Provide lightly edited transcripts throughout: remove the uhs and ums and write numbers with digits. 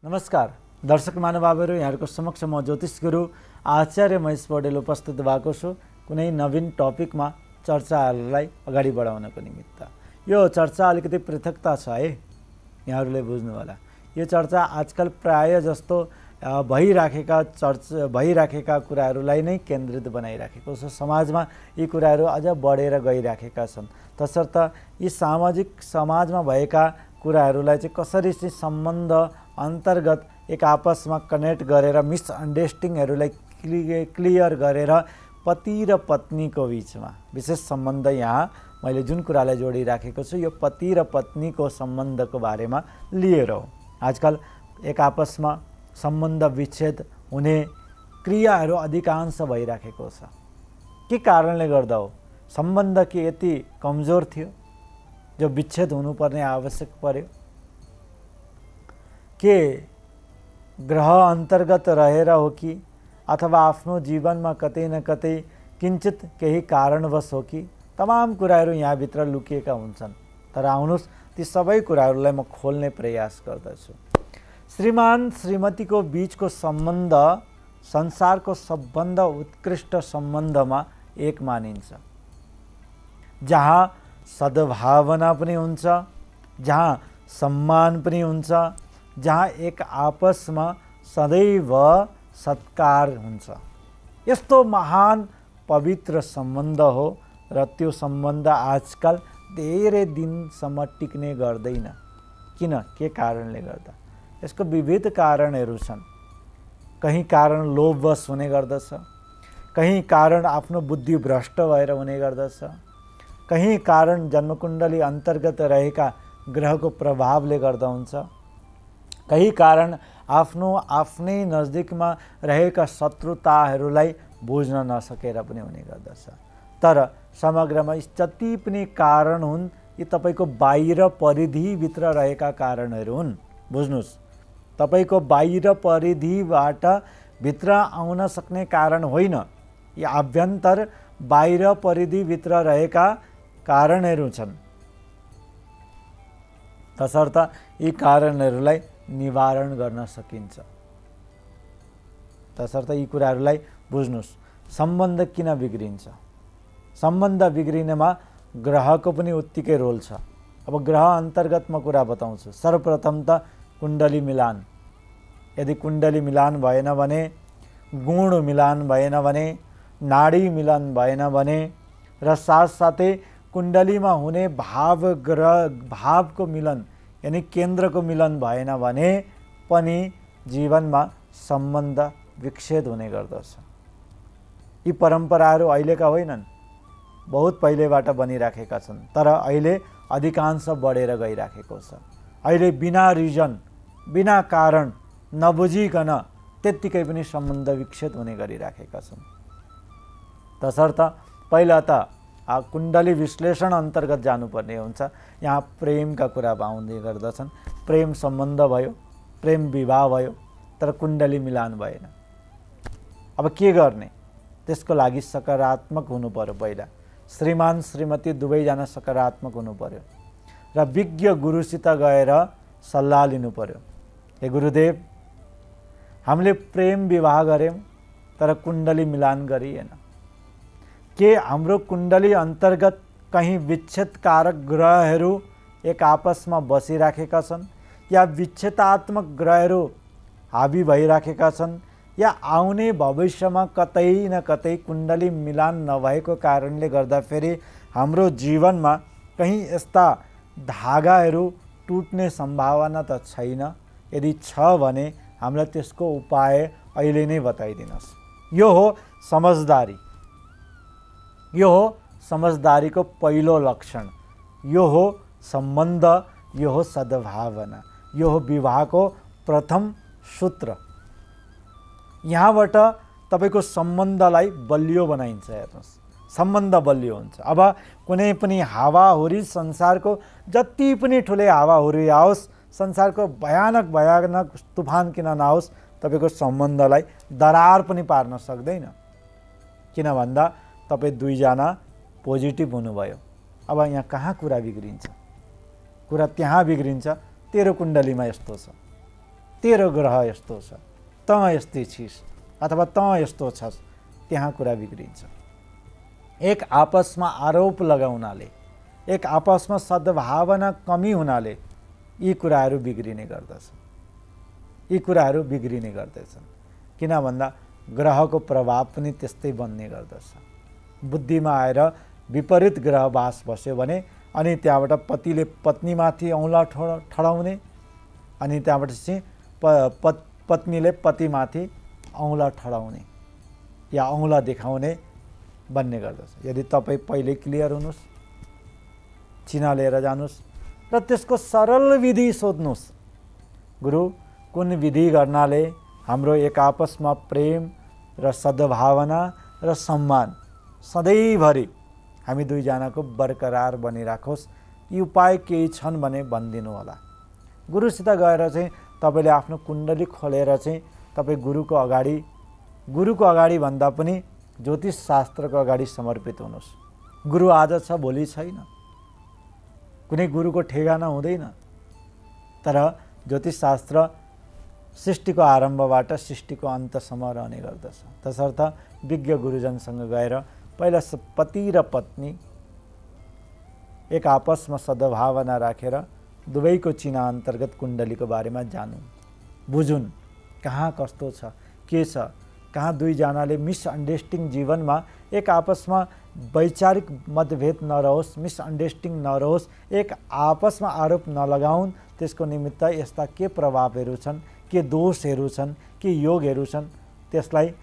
नमस्कार दर्शक महानुभावहरू, यहाँहरुको समक्ष म ज्योतिष गुरु आचार्य महेश पौडेल उपस्थित भएको छु कुनै नवीन टपिकमा चर्चाहरूलाई अगाडि बढाउनको निमित्त। यो चर्चा अलिकति पृथकता छ है, यहाँहरूले बुझ्नु होला। यो चर्चा आजकल प्राय जस्तो भइराखेका कुराहरूलाई नै केन्द्रित बनाइराखेको छ। समाजमा यी कुराहरू अझ बढेर गइराखेका छन्। तसर्थ यी समाजमा भएका कुराहरूलाई चाहिँ कसरी चाहिँ सम्बन्ध अन्तर्गत एक आपसमा कनेक्ट गरेर मिसअन्डरस्ट्यान्डिङहरूलाई क्लियर गरेर पति र पत्नीको बिचमा विशेष सम्बन्ध, यहाँ मैले जुन कुरालाई जोडिराखेको छु यो पति र पत्नीको सम्बन्धको बारेमा लिएर हो। आजकल एक आपसमा सम्बन्ध विच्छेद हुने क्रियाहरू अधिकांश भइराखेको छ। के कारणले गर्दा हो? सम्बन्ध के यति कमजोर थियो जो विच्छेद हुनुपर्ने आवश्यक पर्यो? के ग्रह अन्तर्गत रहेर हो कि अथवा आफ्नो जीवनमा कतै न कतै किञ्चित केही कारणवश हो कि? तमाम कुराहरू यहाँभित्र लुकिएका हुन्छन्। तर आउनुहोस् ती सबै कुराहरूलाई म खोल्ने प्रयास गर्दछु। श्रीमान श्रीमतीको बीचको सम्बन्ध संसारको सबभन्दा उत्कृष्ट सम्बन्धमा एक मानिन्छ, जहाँ सद्भावना पनि हुन्छ, जहाँ सम्मान पनि हुन्छ, जहाँ एक आपसमा सदैव सत्कार हुन्छ। यस्तो महान पवित्र सम्बन्ध हो र त्यो सम्बन्ध आजकल धेरै दिनसम्म टिक्ने गर्दैन। किन? के कारणले गर्दा? यसको विविध कारणहरू छन्। कहीँ कारण लोभवश हुने गर्दछ, कहीँ कारण आफ्नो बुद्धि भ्रष्ट भएर हुने गर्दछ, कहीँ कारण जन्मकुण्डली अन्तर्गत रहेका ग्रहको प्रभावले गर्दा हुन्छ, कहीँ कारण आफ्नै नजिकमा रहेका शत्रुताहरूलाई बुझ्न नसकेर पनि हुने गर्दछ। तर समग्रमा जति पनि कारण हुन् यी तपाईको बाहिर परिधिभित्र रहेका कारणहरू हुन्। बुझ्नुस्, तपाईको बाहिर परिधिबाट भित्र आउन सक्ने कारण होइन, यी आभ्यन्तर बाहिर परिधिभित्र रहेका कारणहरू छन्। तसर्थ यी कारणहरूलाई निवारण गर्न सकिन्छ। तसर्थ यी कुराहरूलाई बुझ्नुस्। सम्बन्ध किन बिग्रिन्छ? सम्बन्ध बिग्रिनेमा ग्रहको पनि उत्तिकै रोल छ। अब ग्रह अन्तर्गत म कुरा बताउँछु। सर्वप्रथम त कुण्डली मिलान। यदि कुण्डली मिलान भएन भने, गुण मिलान भएन भने, नाडी मिलन भएन भने र साथसाथै कुण्डलीमा हुने भावको मिलन यानी केन्द्रको मिलन भएन भने पनि जीवनमा सम्बन्ध विच्छेद हुने गर्दछ। यी परम्पराहरू अहिलेका होइनन्, बहुत पहिलेबाट बनिराखेका छन्। तर अहिले अधिकांश बढेर गइराखेको छ। अहिले बिना रिजन, बिना कारण, नबुझिकन त्यत्तिकै पनि सम्बन्ध विच्छेद हुने गरिराखेका छन्। तसर्थ पहिला त कुण्डली विश्लेषण अन्तर्गत जानुपर्ने हुन्छ। यहाँ प्रेमका कुरा आउने गर्दछन्। प्रेम सम्बन्ध भयो, प्रेम विवाह भयो, तर कुण्डली मिलान भएन। अब के गर्ने? त्यसको लागि सकारात्मक हुनु पर्यो। पहिला श्रीमान श्रीमती दुवैजना सकारात्मक हुनु पर्यो र विज्ञ गुरुसित गएर सल्लाह लिनु पर्यो। हे गुरुदेव, हामीले प्रेम विवाह गऱ्यौँ तर कुण्डली मिलान गरिएन। के हाम्रो कुण्डली अन्तर्गत कहीँ विच्छेदकारक ग्रहहरू एक आपसमा बसिराखेका छन् या विच्छेदात्मक ग्रहहरू हावी भइराखेका छन् या आउने भविष्यमा कतै न कतै कुण्डली मिलान नभएको कारणले गर्दाखेरि हाम्रो जीवनमा कहीँ यस्ता धागाहरू टुट्ने सम्भावना त छैन? यदि छ भने हामीलाई त्यसको उपाय अहिले नै बताइदिनुहोस्। यो हो समझदारी। यो हो समझदारीको पहिलो लक्षण। यो हो सम्बन्ध, यो हो सद्भावना, यो हो विवाहको प्रथम सूत्र। यहाँबाट तपाईको सम्बन्धलाई बलियो बनाइन्छ। हेर्नुहोस्, सम्बन्ध बलियो हुन्छ। अब कुनै पनि हावाहुरी, संसारको जति पनि ठुलै हावाहुरी आओस्, संसारको भयानक तुफान किन नआओस्, तपाईको सम्बन्धलाई दरार पनि पार्न सक्दैन। किन भन्दा तपाईँ दुईजना पोजिटिभ हुनुभयो। अब यहाँ कहाँ कुरा बिग्रिन्छ? कुरा त्यहाँ बिग्रिन्छ तेरो कुण्डलीमा यस्तो छ। तेरो ग्रह यस्तो छ, त यस्तै छिस् अथवा त यस्तो छस्, त्यहाँ कुरा बिग्रिन्छ। एक आपसमा आरोप लगाउनाले, एक आपसमा सद्भावना कमी हुनाले यी कुराहरू बिग्रिने गर्दछ, यी कुराहरू बिग्रिने गर्दछन्। किन भन्दा ग्रहको प्रभाव पनि त्यस्तै बन्ने गर्दछ। बुद्धिमा आएर विपरीत ग्रह बास बस्यो भने अनि त्यहाँबाट पतिले पत्नीमाथि औँला ठडाउने अनि त्यहाँबाट चाहिँ पत्नीले पतिमाथि औँला ठडाउने या औँला देखाउने बन्ने गर्दछ। यदि तपाईँ पहिले क्लियर हुनुहोस्, चिना लिएर जानुहोस् र त्यसको सरल विधि सोध्नुहोस्। गुरु, कुन विधि गर्नाले हाम्रो एक आपसमा प्रेम र सद्भावना र सम्मान सधैँभरि हामी दुईजनाको बरकरार बनिराखोस्, यी उपाय केही छन् भने भनिदिनु होला। गुरुसित गएर चाहिँ तपाईँले आफ्नो कुण्डली खोलेर चाहिँ तपाईँ गुरुको अगाडि भन्दा पनि ज्योतिष शास्त्रको अगाडि समर्पित हुनुहोस्। गुरु आज छ, भोलि छैन, कुनै गुरुको ठेगाना हुँदैन। तर ज्योतिष शास्त्र सृष्टिको आरम्भबाट सृष्टिको अन्तसम्म रहने गर्दछ। तसर्थ विज्ञ गुरुजनसँग गएर पहिला पति र पत्नी एक आपसमा सद्भावना राखेर दुवैको चिना अन्तर्गत कुण्डलीको बारेमा जानुन्, बुझुन्, कहाँ कस्तो छ, के छ, कहाँ दुईजनाले मिसअन्डरस्ट्यान्डिङ जीवनमा एक आपसमा वैचारिक मतभेद नरहोस्, मिसअन्डरस्ट्यान्डिङ नरहोस्, एक आपसमा आरोप नलगाउन्। त्यसको निमित्त यस्ता के प्रभावहरू छन्, के दोषहरू छन्, के योगहरू छन्, त्यसलाई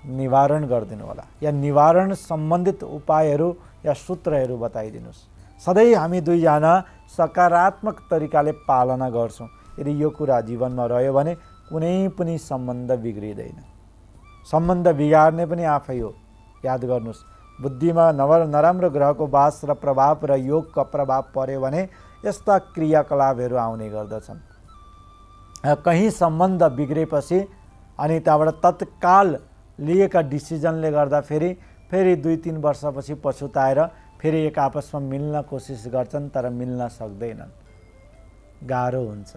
निवारण गरिदिनु होला या निवारण सम्बन्धित उपायहरू या सूत्रहरू बताइदिनुहोस्। सधैँ हामी दुईजना सकारात्मक तरिकाले पालना गर्छौँ। यदि यो कुरा जीवनमा रह्यो भने कुनै पनि सम्बन्ध बिग्रिँदैन। सम्बन्ध बिगार्ने पनि आफै हो, याद गर्नुहोस्। बुद्धिमा नराम्रो ग्रहको बास र प्रभाव र योगका प्रभाव पर्यो भने यस्ता क्रियाकलापहरू आउने गर्दछन्। कहीँ सम्बन्ध बिग्रेपछि अनि त्यहाँबाट तत्काल लिएका डिसिजनले गर्दा फेरि 2-3 वर्षपछि पछुताएर फेरि एक आपसमा मिल्न कोसिस गर्छन्, तर मिल्न सक्दैनन्, गाह्रो हुन्छ।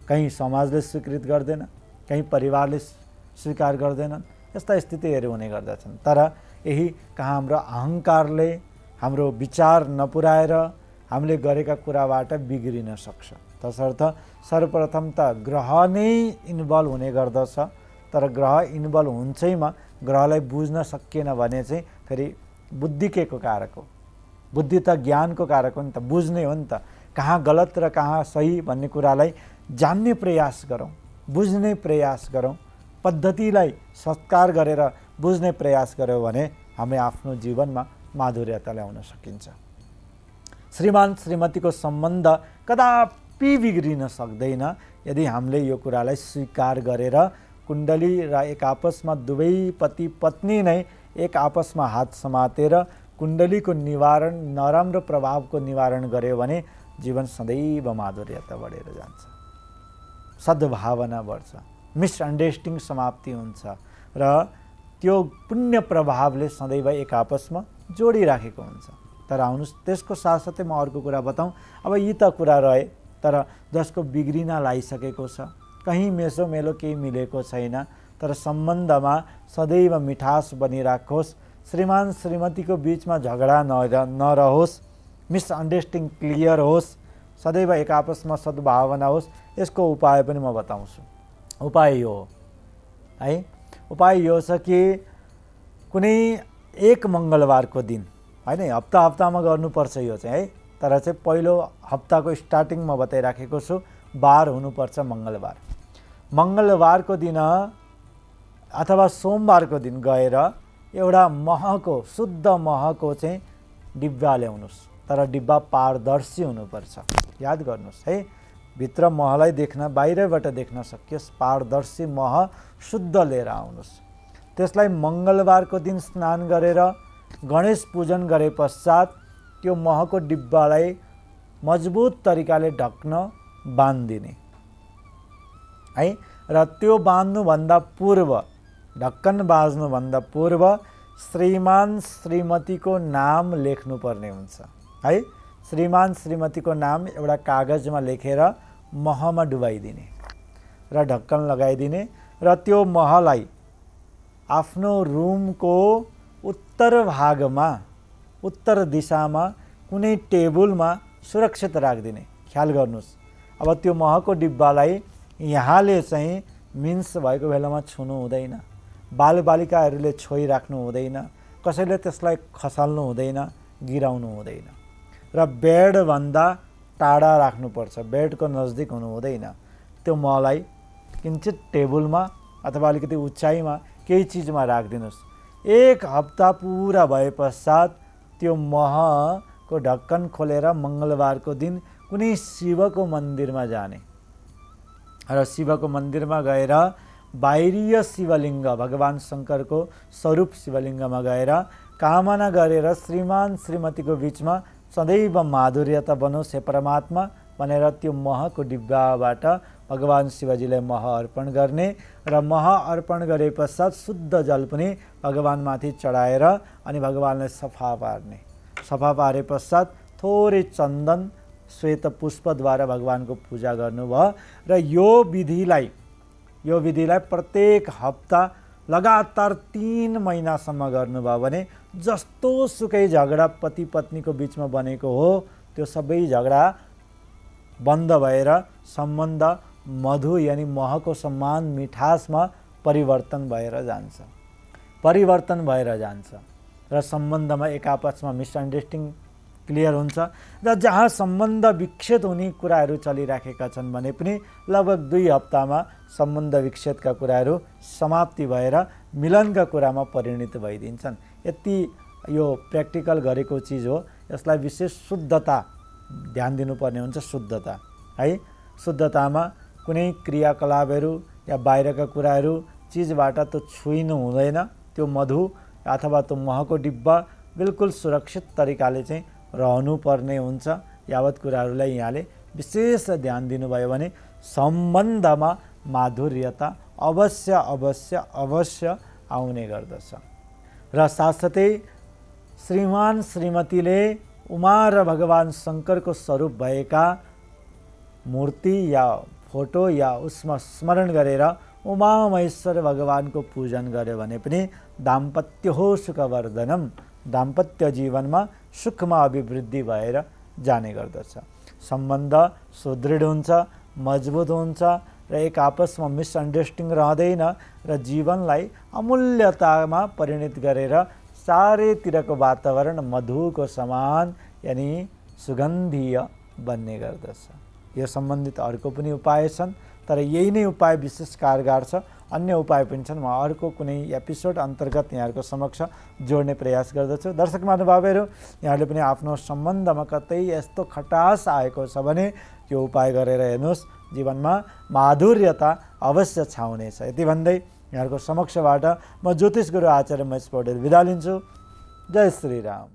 कहीँ समाजले स्वीकृत गर्दैन, कहीँ परिवारले स्वीकार गर्दैनन्, यस्ता स्थितिहरू हुने गर्दछन्। तर यही कहाँ हाम्रो अहङ्कारले हाम्रो विचार नपुर्याएर हामीले गरेका कुराबाट बिग्रिन सक्छ। तसर्थ सर्वप्रथम त ग्रह नै इन्भल्भ हुने गर्दछ। तर ग्रह इन्भल्भ हुन्छैमा ग्रहलाई बुझ्न सकिएन भने चाहिँ फेरि बुद्धि के को कारक हो? बुद्धि त ज्ञानको कारक हो नि त, बुझ्ने हो नि त। कहाँ गलत र कहाँ सही भन्ने कुरालाई जान्ने प्रयास गरौँ, बुझ्ने प्रयास गरौँ, पद्धतिलाई सत्कार गरेर बुझ्ने प्रयास गर्यो भने हामी आफ्नो जीवनमा माधुर्यता ल्याउन सकिन्छ। श्रीमान श्रीमतीको सम्बन्ध कदापि बिग्रिन सक्दैन यदि हामीले यो कुरालाई स्वीकार गरेर कुण्डली र एक आपसमा दुवै पति पत्नी नै एक आपसमा हात समातेर कुण्डलीको निवारण, नराम्रो प्रभावको निवारण गर्यो भने जीवन सदैव माधुर्यता बढेर जान्छ, सद्भावना बढ्छ, मिसअन्डरस्ट्यान्डिङ समाप्ति हुन्छ र त्यो पुण्य प्रभावले सदैव एक आपसमा जोडिराखेको हुन्छ। तर आउनुहोस्, त्यसको साथसाथै म अर्को कुरा बताउँ। अब यी त कुरा रहे, तर जसको बिग्रिन लागिसकेको छ, कहीँ मेसोमेलो केही मिलेको छैन, तर सम्बन्धमा सदैव मिठास बनिराखोस्, श्रीमान श्रीमतीको बिचमा झगडा नरहोस्, मिसअन्डरस्ट्यान्डिङ क्लियर होस्, सदैव एक आपसमा सद्भावना होस्, यसको उपाय पनि म बताउँछु। उपाय यो हो है, उपाय यो छ कि कुनै एक मङ्गलबारको दिन होइन, हप्तामा गर्नुपर्छ यो चाहिँ है, तर चाहिँ पहिलो हप्ताको स्टार्टिङ म बताइराखेको छु, बार हुनुपर्छ मङ्गलबार। मङ्गलबारको दिन अथवा सोमबारको दिन गएर एउटा महको, शुद्ध महको चाहिँ डिब्बा ल्याउनुहोस्, तर डिब्बा पारदर्शी हुनुपर्छ। याद गर्नुहोस् है, भित्र महलाई देख्न, बाहिरबाट देख्न सकियोस्, पारदर्शी मह शुद्ध लिएर आउनुहोस्। त्यसलाई मङ्गलबारको दिन स्नान गरेर गणेश पूजन गरे पश्चात त्यो महको डिब्बालाई मजबुत तरिकाले ढक्न बाँधिदिने है, र त्यो बाँध्नुभन्दा पूर्व, ढक्कन बाँच्नुभन्दा पूर्व श्रीमान श्रीमतीको नाम लेख्नुपर्ने हुन्छ है। श्रीमान श्रीमतीको नाम एउटा कागजमा लेखेर महमा डुबाइदिने। र ढक्कन लगाइदिने र त्यो महलाई आफ्नो रुमको उत्तर भागमा, उत्तर दिशामा कुनै टेबलमा सुरक्षित राखिदिने। ख्याल गर्नुहोस्, अब त्यो महको डिब्बालाई यहाँले चाहिँ मिन्स भएको बेलामा छुनु हुँदैन, बालबालिकाहरूले छोइराख्नु हुँदैन, कसैले त्यसलाई खसाल्नु हुँदैन, गिराउनु हुँदैन र बेडभन्दा टाढा राख्नुपर्छ, बेडको नजिक हुनु हुँदैन। त्यो महलाई किञ्चित टेबलमा अथवा अलिकति उचाइमा केही चिजमा राखिदिनुहोस्। 1 हप्ता पुरा भए पश्चात त्यो महको ढक्कन खोलेर मङ्गलबारको दिन कुनै शिवको मन्दिरमा जाने र शिवको मन्दिरमा गएर बाहिरीय शिवलिङ्ग, भगवान शङ्करको स्वरूप शिवलिङ्गमा गएर कामना गरेर श्रीमान श्रीमतीको बिचमा सदैव माधुर्यता बनोस् हे परमात्मा भनेर त्यो महको डिब्बाबाट भगवान शिवजीलाई मह अर्पण गर्ने र मह अर्पण गरे पश्चात शुद्ध जल पनि भगवानमाथि चढाएर अनि भगवानलाई सफा पार्ने। सफा पारे पश्चात थोरै चन्दन श्वेत पुष्पद्वारा भगवानको पूजा गर्नुभयो र यो विधिलाई प्रत्येक हप्ता लगातार 3 महिनासम्म गर्नुभयो भने जस्तो सुकै झगडा पति पत्नीको बिचमा बनेको हो त्यो सबै झगडा बन्द भएर सम्बन्ध मधु यानी महको समान मिठासमा परिवर्तन भएर जान्छ र सम्बन्धमा एक आपसमा मिसअन्डरस्ट्यान्डिङ क्लियर हुन्छ र जहाँ सम्बन्ध विच्छेद हुने कुराहरू चलिराखेका छन् भने पनि लगभग 2 हप्तामा सम्बन्ध विच्छेदका कुराहरू समाप्ति भएर मिलनका कुरामा परिणत भइदिन्छन्। यति यो प्र्याक्टिकल गरेको चिज हो। यसलाई विशेष शुद्धता ध्यान दिनुपर्ने हुन्छ। शुद्धता है, शुद्धतामा कुनै क्रियाकलापहरू या बाहिरका कुराहरू चिजबाट त छुइनु हुँदैन। त्यो मधु अथवा त्यो महको डिब्बा बिल्कुल सुरक्षित तरिकाले चाहिँ रहनुपर्ने हुन्छ। यावत कुराहरूलाई यहाँले विशेष ध्यान दिनुभयो भने सम्बन्धमा माधुर्यता अवश्य आउने गर्दछ। र साथसाथै श्रीमान श्रीमतीले उमा र भगवान शङ्करको स्वरूप भएका मूर्ति या फोटो या उसमा स्मरण गरेर उमा महेश्वर भगवानको पूजन गर्यो भने पनि दाम्पत्य हो सुखवर्धनम, दाम्पत्य जीवनमा सुखमा अभिवृद्धि भएर जाने गर्दछ। सम्बन्ध सुदृढ हुन्छ, मजबुत हुन्छ र एक आपसमा मिसअन्डरस्ट्यान्डिङ रहँदैन र जीवनलाई अमूल्यतामा परिणत गरेर चारैतिरको वातावरण मधुको समान यानी सुगन्धीय बन्ने गर्दछ। यो सम्बन्धित अर्को पनि उपाय छन्, तर यही नै उपाय विशेष कारगर छ। अन्य उपाय पनि छन्, म अर्को कुनै एपिसोड अन्तर्गत यहाँहरूको समक्ष जोड्ने प्रयास गर्दछु। दर्शक महानुभावहरू, यहाँले पनि आफ्नो सम्बन्धमा कतै यस्तो खटास आएको छ भने यो उपाय गरेर हेर्नुहोस्, जीवनमा माधुर्यता अवश्य छाउनेछ। यति भन्दै यहाँहरूको समक्षबाट म ज्योतिष गुरु आचार्य महेश पौडेल बिदा लिन्छु। जय श्री राम।